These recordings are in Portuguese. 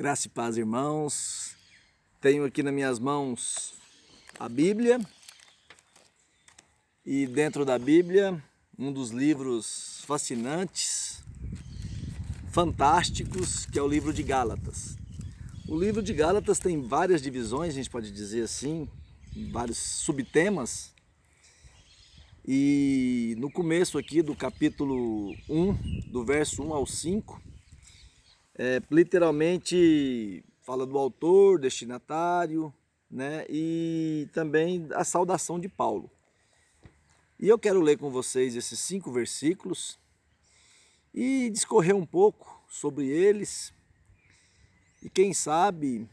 Graça e paz, irmãos. Tenho aqui nas minhas mãos a Bíblia e dentro da Bíblia um dos livros fascinantes, fantásticos, que é o livro de Gálatas. O livro de Gálatas tem várias divisões, a gente pode dizer assim, vários subtemas. E no começo aqui do capítulo 1, do verso 1 ao 5, literalmente fala do autor, destinatário, né? E também a saudação de Paulo. E eu quero ler com vocês esses 5 versículos e discorrer um pouco sobre eles. E quem sabe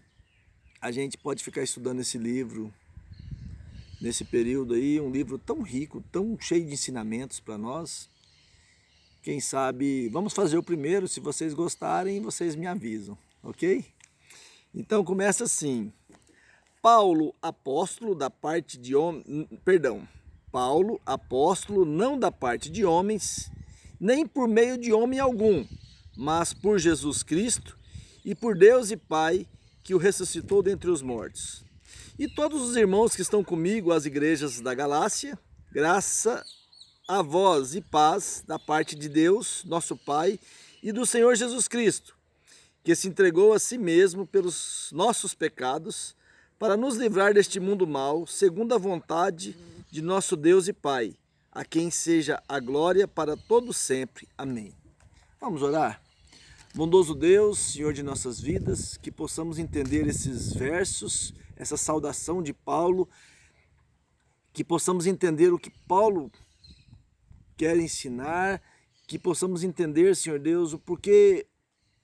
a gente pode ficar estudando esse livro nesse período aí, um livro tão rico, tão cheio de ensinamentos para nós. Quem sabe, vamos fazer o primeiro, se vocês gostarem, vocês me avisam, ok? Então começa assim: Paulo, apóstolo da parte de Paulo, apóstolo não da parte de homens, nem por meio de homem algum, mas por Jesus Cristo e por Deus e Pai, que o ressuscitou dentre os mortos. E todos os irmãos que estão comigo, as igrejas da Galácia, graça a vós e paz da parte de Deus, nosso Pai, e do Senhor Jesus Cristo, que se entregou a si mesmo pelos nossos pecados, para nos livrar deste mundo mau, segundo a vontade de nosso Deus e Pai, a quem seja a glória para todo sempre. Amém. Vamos orar? Bondoso Deus, Senhor de nossas vidas, que possamos entender esses versos, essa saudação de Paulo, que possamos entender o que Paulo quer ensinar, que possamos entender, Senhor Deus, o porquê,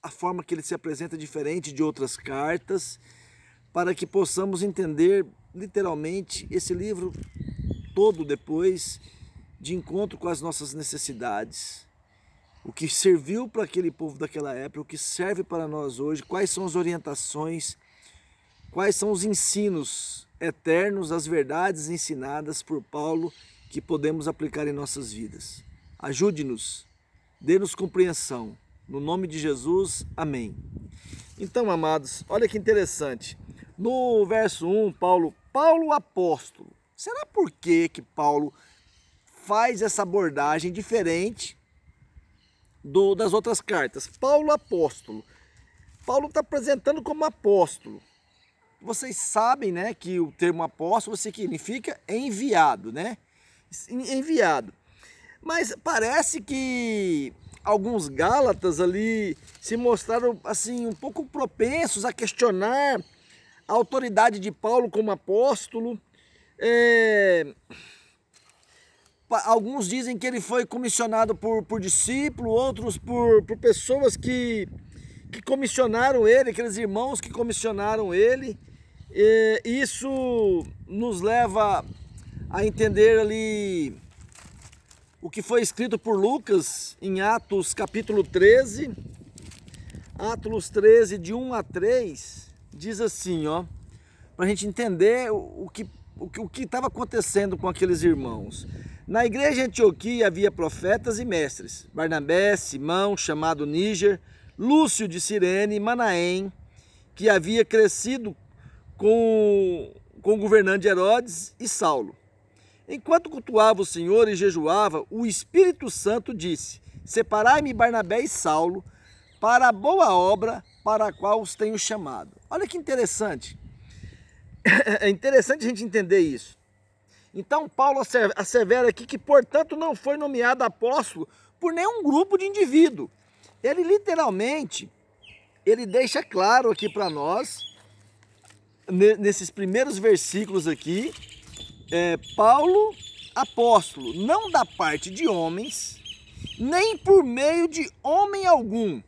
a forma que ele se apresenta diferente de outras cartas, para que possamos entender literalmente esse livro todo depois de encontro com as nossas necessidades. O que serviu para aquele povo daquela época, o que serve para nós hoje, quais são as orientações, quais são os ensinos eternos, as verdades ensinadas por Paulo que podemos aplicar em nossas vidas. Ajude-nos, dê-nos compreensão. No nome de Jesus, amém. Então, amados, olha que interessante. No verso 1, Paulo apóstolo. Será por que Paulo faz essa abordagem diferente das outras cartas? Paulo apóstolo. Paulo está apresentando como apóstolo. Vocês sabem, né, que o termo apóstolo significa enviado, né? Enviado. Mas parece que alguns gálatas ali se mostraram assim um pouco propensos a questionar a autoridade de Paulo como apóstolo. Alguns dizem que ele foi comissionado por discípulo, outros por pessoas que comissionaram ele, aqueles irmãos que comissionaram ele. Isso nos leva a entender ali o que foi escrito por Lucas em Atos capítulo 13. Atos 13, de 1 a 3, diz assim, ó, para a gente entender o que estava acontecendo com aqueles irmãos. Na igreja de Antioquia havia profetas e mestres: Barnabé, Simão, chamado Níger, Lúcio de Cirene, Manaém, que havia crescido com o governante Herodes, e Saulo. Enquanto cultuava o Senhor e jejuava, o Espírito Santo disse: Separai-me Barnabé e Saulo para a boa obra para a qual os tenho chamado. Olha que interessante. É interessante a gente entender isso. Então Paulo assevera aqui que, portanto, não foi nomeado apóstolo por nenhum grupo de indivíduo. Ele literalmente, ele deixa claro aqui para nós, nesses primeiros versículos aqui, Paulo, apóstolo, não da parte de homens, nem por meio de homem algum,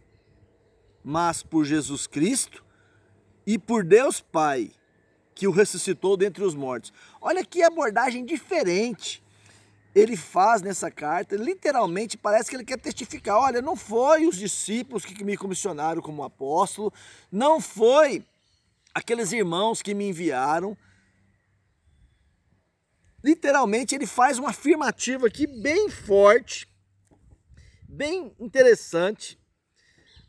mas por Jesus Cristo e por Deus Pai, que o ressuscitou dentre os mortos. Olha que abordagem diferente ele faz nessa carta. Literalmente parece que ele quer testificar: olha, não foi os discípulos que me comissionaram como apóstolo, não foi aqueles irmãos que me enviaram. Literalmente ele faz uma afirmativa aqui bem forte, bem interessante.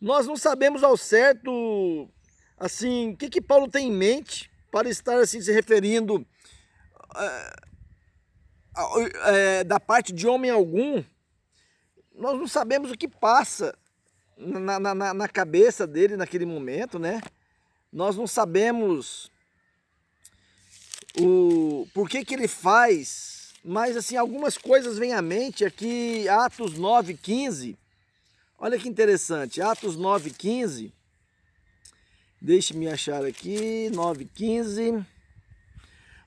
Nós não sabemos ao certo assim, o que Paulo tem em mente para estar assim se referindo da parte de homem algum. Nós não sabemos o que passa na cabeça dele naquele momento, né? Nós não sabemos por que ele faz, mas assim, algumas coisas vêm à mente aqui, Atos 9:15. Olha que interessante, Atos 9:15. Deixe-me achar aqui, 9:15.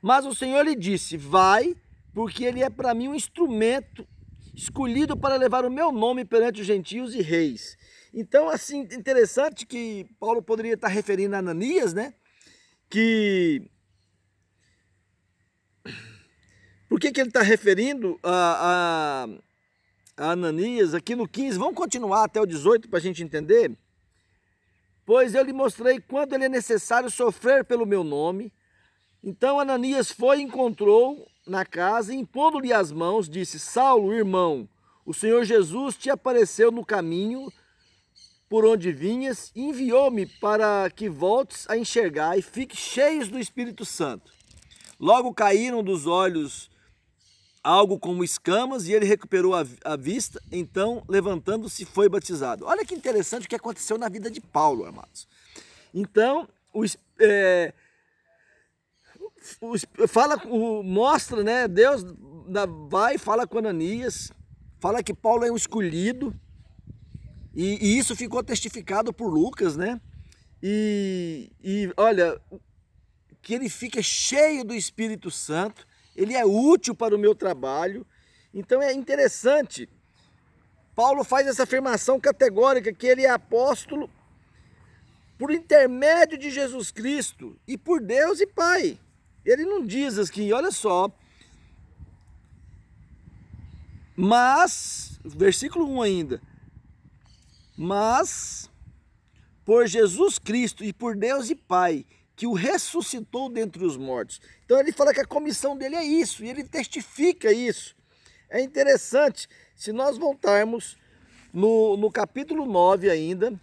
Mas o Senhor lhe disse: vai, porque ele é para mim um instrumento escolhido para levar o meu nome perante os gentios e reis. Então, assim, interessante que Paulo poderia estar referindo a Ananias, né? Por que ele está referindo a Ananias aqui no 15? Vamos continuar até o 18 para a gente entender? Pois eu lhe mostrei quanto ele é necessário sofrer pelo meu nome. Então Ananias foi e encontrou na casa, e impondo-lhe as mãos, disse: Saulo, irmão, o Senhor Jesus te apareceu no caminho por onde vinhas e enviou-me para que voltes a enxergar e fiques cheios do Espírito Santo. Logo caíram dos olhos algo como escamas e ele recuperou a vista, então levantando-se foi batizado. Olha que interessante o que aconteceu na vida de Paulo, amados. Então, mostra, né? Deus vai, fala com Ananias, fala que Paulo é um escolhido, e isso ficou testificado por Lucas, né? E olha, que ele fica cheio do Espírito Santo, ele é útil para o meu trabalho. Então é interessante, Paulo faz essa afirmação categórica que ele é apóstolo por intermédio de Jesus Cristo e por Deus e Pai. Ele não diz assim, olha só, mas, versículo 1 ainda, mas por Jesus Cristo e por Deus e Pai, que o ressuscitou dentre os mortos. Então ele fala que a comissão dele é isso, e ele testifica isso. É interessante, se nós voltarmos no capítulo 9 ainda,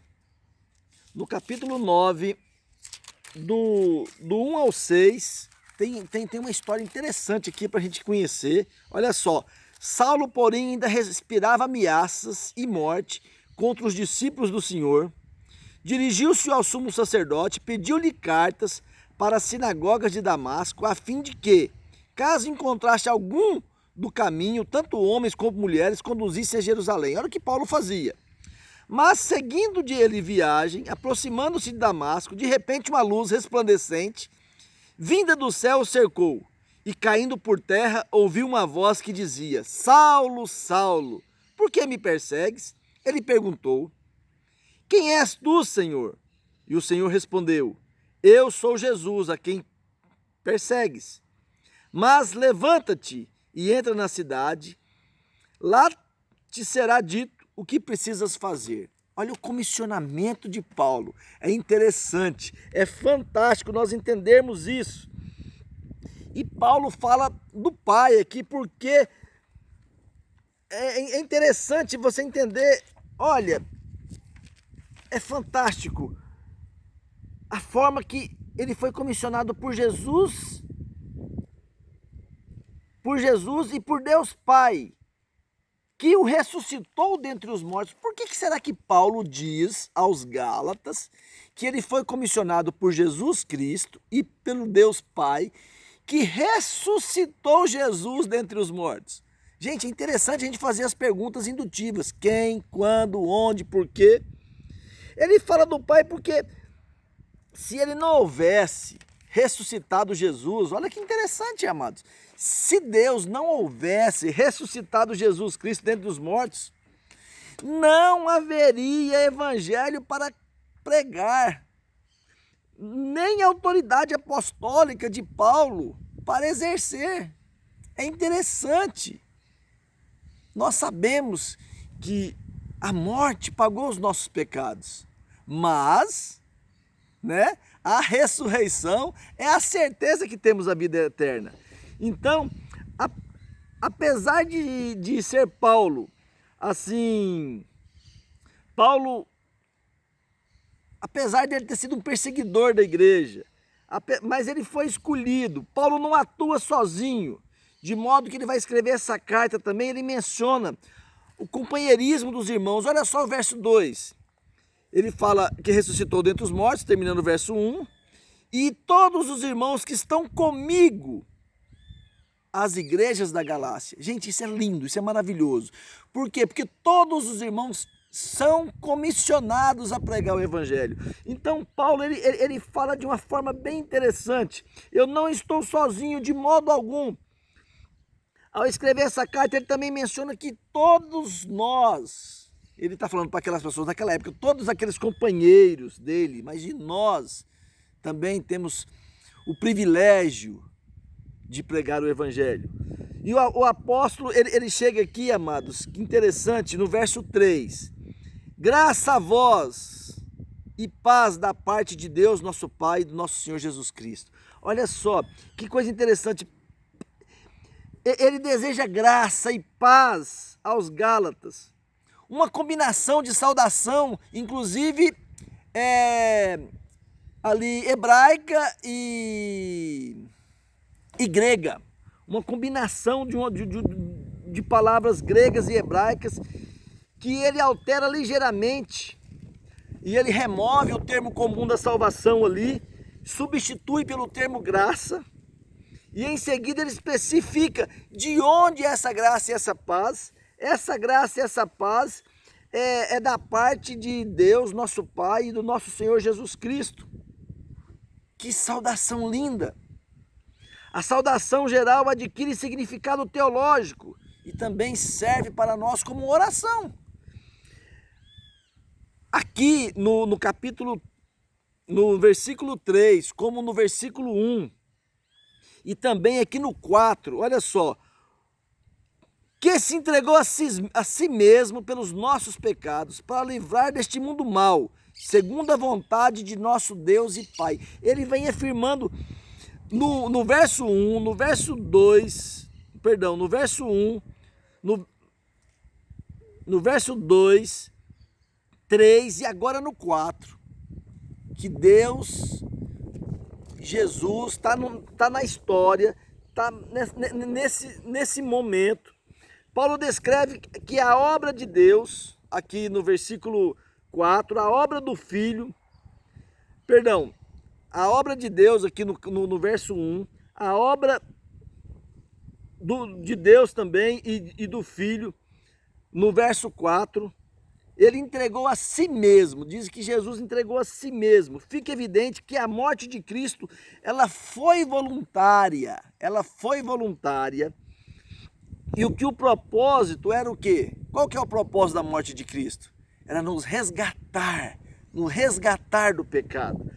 no capítulo 9, do 1 ao 6, tem uma história interessante aqui para a gente conhecer. Olha só, Saulo, porém, ainda respirava ameaças e morte contra os discípulos do Senhor. Dirigiu-se ao sumo sacerdote, pediu-lhe cartas para as sinagogas de Damasco, a fim de que, caso encontrasse algum do caminho, tanto homens como mulheres, conduzissem a Jerusalém. Olha o que Paulo fazia. Mas, seguindo de ele viagem, aproximando-se de Damasco, de repente uma luz resplandecente, vinda do céu, o cercou, e caindo por terra, ouviu uma voz que dizia: Saulo, Saulo, por que me persegues? Ele perguntou: Quem és tu, Senhor? E o Senhor respondeu: Eu sou Jesus, a quem persegues. Mas levanta-te e entra na cidade, lá te será dito o que precisas fazer. Olha o comissionamento de Paulo. É interessante, é fantástico nós entendermos isso. E Paulo fala do Pai aqui, porque é interessante você entender. Olha, é fantástico a forma que ele foi comissionado por Jesus e por Deus Pai, que o ressuscitou dentre os mortos. Por que será que Paulo diz aos Gálatas que ele foi comissionado por Jesus Cristo e pelo Deus Pai, que ressuscitou Jesus dentre os mortos? Gente, é interessante a gente fazer as perguntas indutivas: quem, quando, onde, por quê. Ele fala do Pai porque se ele não houvesse ressuscitado Jesus, olha que interessante, amados. Se Deus não houvesse ressuscitado Jesus Cristo dentre os mortos, não haveria evangelho para pregar, nem autoridade apostólica de Paulo para exercer. É interessante. Nós sabemos que a morte pagou os nossos pecados, mas, né, a ressurreição é a certeza que temos a vida eterna. Então, apesar de ser Paulo, assim, Paulo apesar de ele ter sido um perseguidor da igreja, mas ele foi escolhido. Paulo não atua sozinho, de modo que ele vai escrever essa carta também, ele menciona o companheirismo dos irmãos. Olha só o verso 2. Ele fala que ressuscitou dentre os mortos, terminando o verso 1. E todos os irmãos que estão comigo, as igrejas da Galácia. Gente, isso é lindo, isso é maravilhoso. Por quê? Porque todos os irmãos são comissionados a pregar o evangelho. Então Paulo ele fala de uma forma bem interessante. Eu não estou sozinho de modo algum. Ao escrever essa carta, ele também menciona que todos nós, ele está falando para aquelas pessoas daquela época, todos aqueles companheiros dele, mas de nós também temos o privilégio de pregar o evangelho. E o apóstolo, ele chega aqui, amados, que interessante, no verso 3. Graça a vós e paz da parte de Deus, nosso Pai, e do nosso Senhor Jesus Cristo. Olha só, que coisa interessante. Ele deseja graça e paz aos Gálatas. Uma combinação de saudação, inclusive ali hebraica e grega. Uma combinação de palavras gregas e hebraicas que ele altera ligeiramente. E ele remove o termo comum da salvação ali, substitui pelo termo graça. E em seguida ele especifica de onde é essa graça e essa paz. Essa graça e essa paz é da parte de Deus, nosso Pai, e do nosso Senhor Jesus Cristo. Que saudação linda! A saudação geral adquire significado teológico e também serve para nós como oração. Aqui no capítulo, no versículo 3, como no versículo 1, e também aqui no 4, olha só, que se entregou a si mesmo pelos nossos pecados, para livrar deste mundo mal, segundo a vontade de nosso Deus e Pai. Ele vem afirmando no verso 1, no verso 2, perdão, no verso 1, no verso 2, 3 e agora no 4, que Deus, Jesus está na história, está nesse momento. Paulo descreve que a obra de Deus, aqui no versículo 4, a obra do Filho, perdão, a obra de Deus aqui no verso 1, a obra de Deus também e do Filho, no verso 4, ele entregou a si mesmo, diz que Jesus entregou a si mesmo. Fica evidente que a morte de Cristo, ela foi voluntária, e o propósito era o quê? Qual que é o propósito da morte de Cristo? Era nos resgatar do pecado.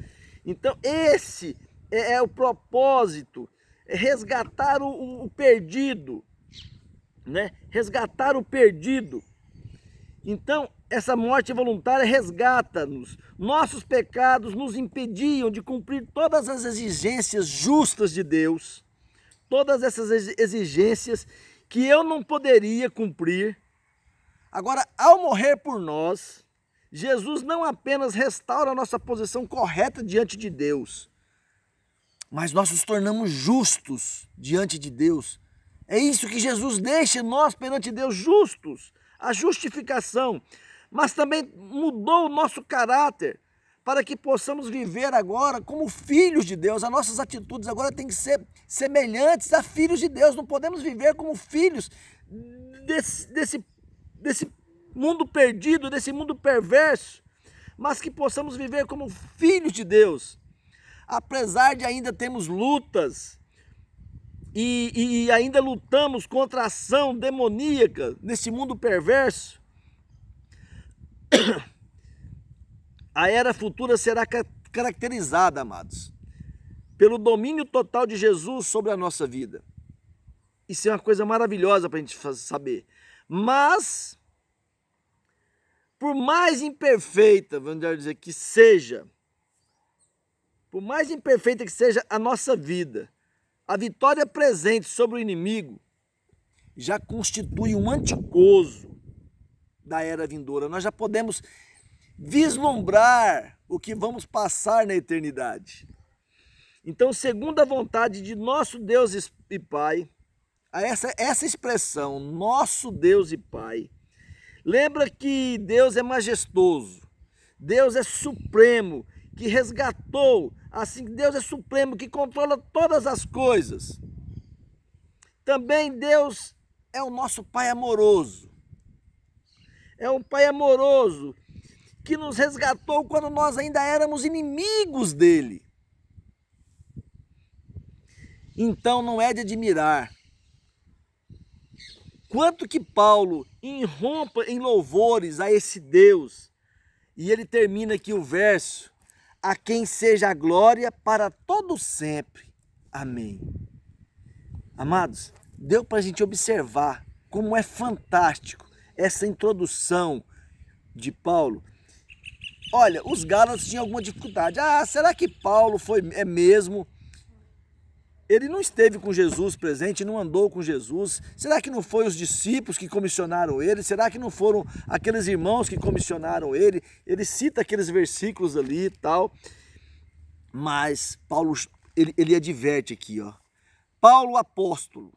Então esse é o propósito, é resgatar o perdido, né? Resgatar o perdido. Então essa morte voluntária resgata-nos. Nossos pecados nos impediam de cumprir todas as exigências justas de Deus, todas essas exigências que eu não poderia cumprir. Agora, ao morrer por nós, Jesus não apenas restaura a nossa posição correta diante de Deus, mas nós nos tornamos justos diante de Deus. É isso que Jesus deixa nós perante Deus justos, a justificação, mas também mudou o nosso caráter para que possamos viver agora como filhos de Deus. As nossas atitudes agora têm que ser semelhantes a filhos de Deus. Não podemos viver como filhos desse mundo perdido, desse mundo perverso, mas que possamos viver como filhos de Deus. Apesar de ainda termos lutas e ainda lutamos contra a ação demoníaca nesse mundo perverso, a era futura será caracterizada, amados, pelo domínio total de Jesus sobre a nossa vida. Isso é uma coisa maravilhosa para a gente saber. Mas, por mais imperfeita, vamos dizer, que seja, por mais imperfeita que seja a nossa vida, a vitória presente sobre o inimigo já constitui um anticoso da era vindoura. Nós já podemos vislumbrar o que vamos passar na eternidade. Então, segundo a vontade de nosso Deus e Pai, essa expressão, nosso Deus e Pai, lembra que Deus é majestoso, Deus é supremo, que resgatou, assim, Deus é supremo, que controla todas as coisas. Também Deus é o nosso Pai amoroso. É um Pai amoroso que nos resgatou quando nós ainda éramos inimigos dele. Então não é de admirar quanto que Paulo irrompa em louvores a esse Deus. E ele termina aqui o verso: a quem seja a glória para todo sempre. Amém. Amados, deu para a gente observar como é fantástico essa introdução de Paulo. Olha, os Gálatas tinham alguma dificuldade. Será que Paulo é mesmo? Ele não esteve com Jesus presente, não andou com Jesus. Será que não foi os discípulos que comissionaram ele? Será que não foram aqueles irmãos que comissionaram ele? Ele cita aqueles versículos ali e tal. Mas Paulo, ele adverte aqui, ó. Paulo apóstolo,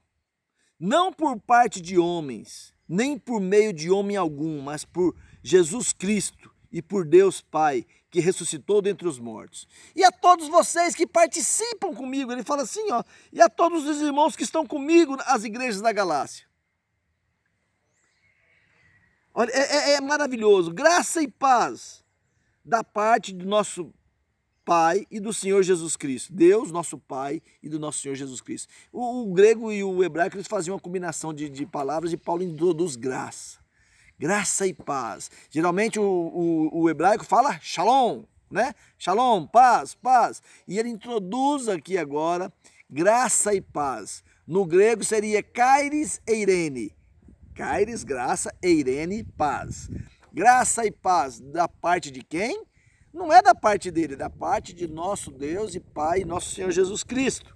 não por parte de homens, nem por meio de homem algum, mas por Jesus Cristo e por Deus Pai, que ressuscitou dentre os mortos. E a todos vocês que participam comigo, ele fala assim, ó, e a todos os irmãos que estão comigo nas igrejas da Galácia. Olha, é maravilhoso. Graça e paz da parte do nosso Pai e do Senhor Jesus Cristo. Deus, nosso Pai, e do nosso Senhor Jesus Cristo. O grego e o hebraico, eles faziam uma combinação de palavras, e Paulo introduz graça. Graça e paz. Geralmente o hebraico fala shalom, né? Shalom, paz, paz. E ele introduz aqui agora graça e paz. No grego seria kairis eirene. Kairis, graça, eirene, paz. Graça e paz da parte de quem? Não é da parte dele, é da parte de nosso Deus e Pai, nosso Senhor Jesus Cristo.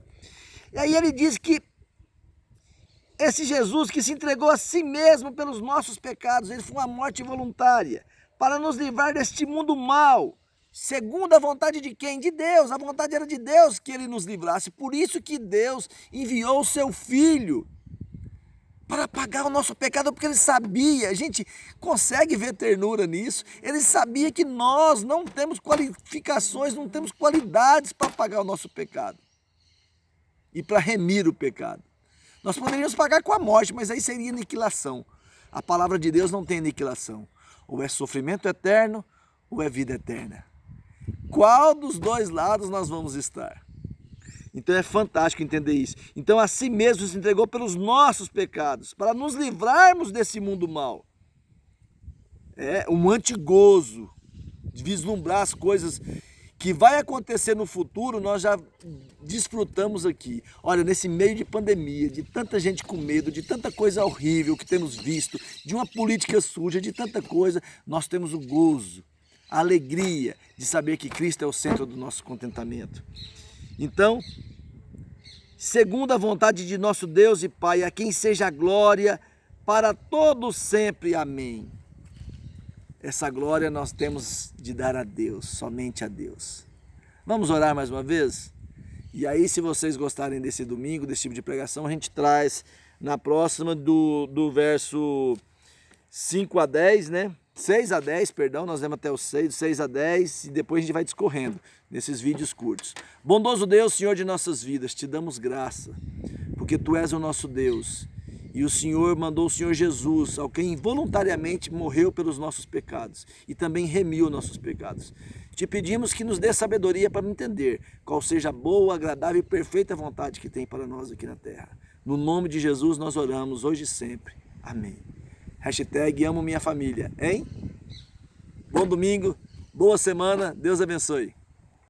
E aí ele diz que esse Jesus que se entregou a si mesmo pelos nossos pecados, ele foi uma morte voluntária, para nos livrar deste mundo mau, segundo a vontade de quem? De Deus. A vontade era de Deus que ele nos livrasse. Por isso que Deus enviou o seu Filho para pagar o nosso pecado, porque ele sabia, a gente consegue ver ternura nisso, ele sabia que nós não temos qualificações, não temos qualidades para pagar o nosso pecado e para remir o pecado. Nós poderíamos pagar com a morte, mas aí seria aniquilação. A palavra de Deus não tem aniquilação. Ou é sofrimento eterno, ou é vida eterna. Qual dos dois lados nós vamos estar? Então é fantástico entender isso. Então a si mesmo se entregou pelos nossos pecados, para nos livrarmos desse mundo mau. É um antigozo, de vislumbrar as coisas que vai acontecer no futuro, nós já desfrutamos aqui. Olha, nesse meio de pandemia, de tanta gente com medo, de tanta coisa horrível que temos visto, de uma política suja, de tanta coisa, nós temos o gozo, a alegria de saber que Cristo é o centro do nosso contentamento. Então, segundo a vontade de nosso Deus e Pai, a quem seja a glória para todos sempre. Amém. Essa glória nós temos de dar a Deus, somente a Deus. Vamos orar mais uma vez? E aí, se vocês gostarem desse domingo, desse tipo de pregação, a gente traz na próxima do verso 5 a 10, né? 6 a 10, perdão, nós lemos até o 6 a 10 e depois a gente vai discorrendo nesses vídeos curtos. Bondoso Deus, Senhor de nossas vidas, te damos graça, porque Tu és o nosso Deus. E o Senhor mandou o Senhor Jesus, ao quem voluntariamente morreu pelos nossos pecados e também remiu nossos pecados. Te pedimos que nos dê sabedoria para entender qual seja a boa, agradável e perfeita vontade que tem para nós aqui na terra. No nome de Jesus nós oramos hoje e sempre. Amém. Hashtag amo minha família, hein? Bom domingo, boa semana, Deus abençoe.